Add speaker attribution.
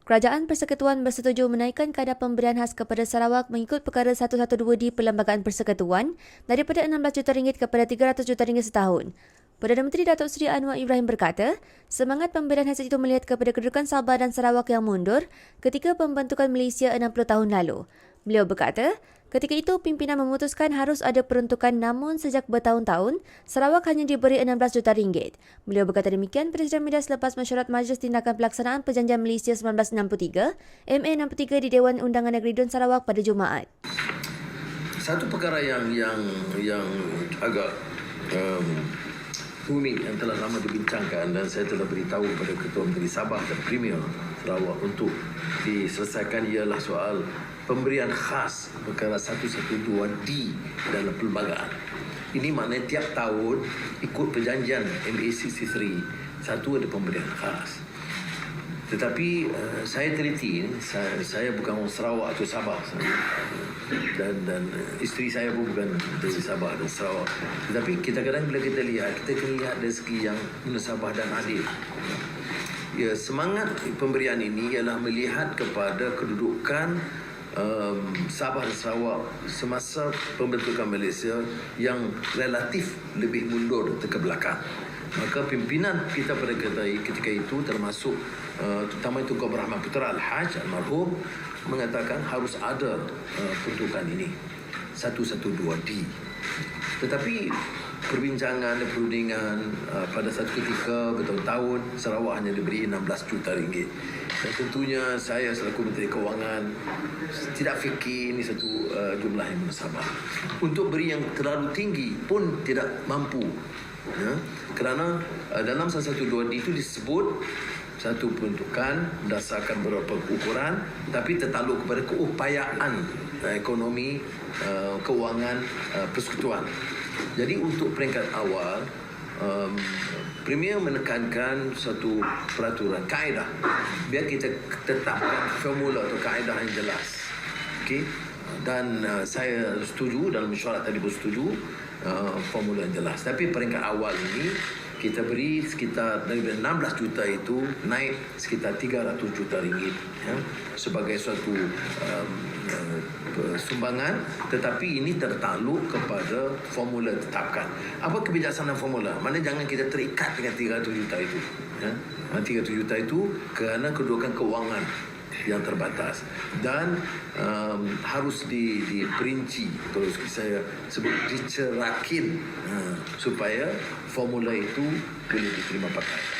Speaker 1: Kerajaan Persekutuan bersetuju menaikkan kadar pemberian khas kepada Sarawak mengikut perkara 112 di Perlembagaan Persekutuan daripada RM16 juta kepada RM300 juta setahun. Perdana Menteri Datuk Seri Anwar Ibrahim berkata, semangat pemberian khas itu melihat kepada kedudukan Sabah dan Sarawak yang mundur ketika pembentukan Malaysia 60 tahun lalu. Beliau berkata, ketika itu pimpinan memutuskan harus ada peruntukan namun sejak bertahun-tahun, Sarawak hanya diberi RM16 juta. Beliau berkata demikian Presiden Media selepas mesyuarat Majlis Tindakan Pelaksanaan Perjanjian Malaysia 1963, MA63 di Dewan Undangan Negeri Dun Sarawak pada Jumaat.
Speaker 2: Satu perkara yang agak rumit yang telah lama dibincangkan dan saya telah beritahu kepada Ketua Menteri Sabah dan Premier Sarawak untuk diselesaikan ialah soal pemberian khas perkara 112D dalam perlembagaan. Ini maknanya tiap tahun ikut perjanjian MA63 satu ada pemberian khas. Tetapi saya teliti, saya bukan orang Sarawak atau Sabah dan isteri saya pun bukan dari Sabah dan Sarawak. Tetapi kita kadang bila kita lihat dari segi yang munasabah dan adil. Ya, semangat pemberian ini ialah melihat kepada kedudukan Sabah dan Sarawak semasa pembentukan Malaysia yang relatif lebih mundur ke belakang. Maka pimpinan kita pada ketika itu termasuk terutama itu Tuan Rahman Putra Al-Haj almarhum mengatakan harus ada peruntukan ini 112D. Tetapi perbincangan dan perundingan pada satu ketika bertahun-tahun Sarawak hanya diberi RM16 juta. Dan tentunya saya selaku Menteri Kewangan tidak fikir ini satu jumlah yang munasabah. Untuk beri yang terlalu tinggi pun tidak mampu. Ya, kerana dalam 112D itu disebut satu peruntukan berdasarkan beberapa ukuran tapi tertakluk kepada keupayaan ekonomi kewangan persekutuan. Jadi untuk peringkat awal Premier menekankan satu peraturan kaedah biar kita tetapkan formula atau kaedah yang jelas. Okey, dan saya setuju dalam mesyuarat tadi bersetuju formula yang jelas. Tapi peringkat awal ini kita beri sekitar dari 16 juta itu naik sekitar 300 juta ringgit ya, sebagai suatu sumbangan, tetapi ini tertakluk kepada formula tetapkan. Apa kebijaksanaan formula? Mana jangan kita terikat dengan 300 juta itu ya. 300 juta itu kerana kedudukan kewangan yang terbatas dan harus diperinci terus saya sebut dicerakin supaya formula itu boleh diterima pakai.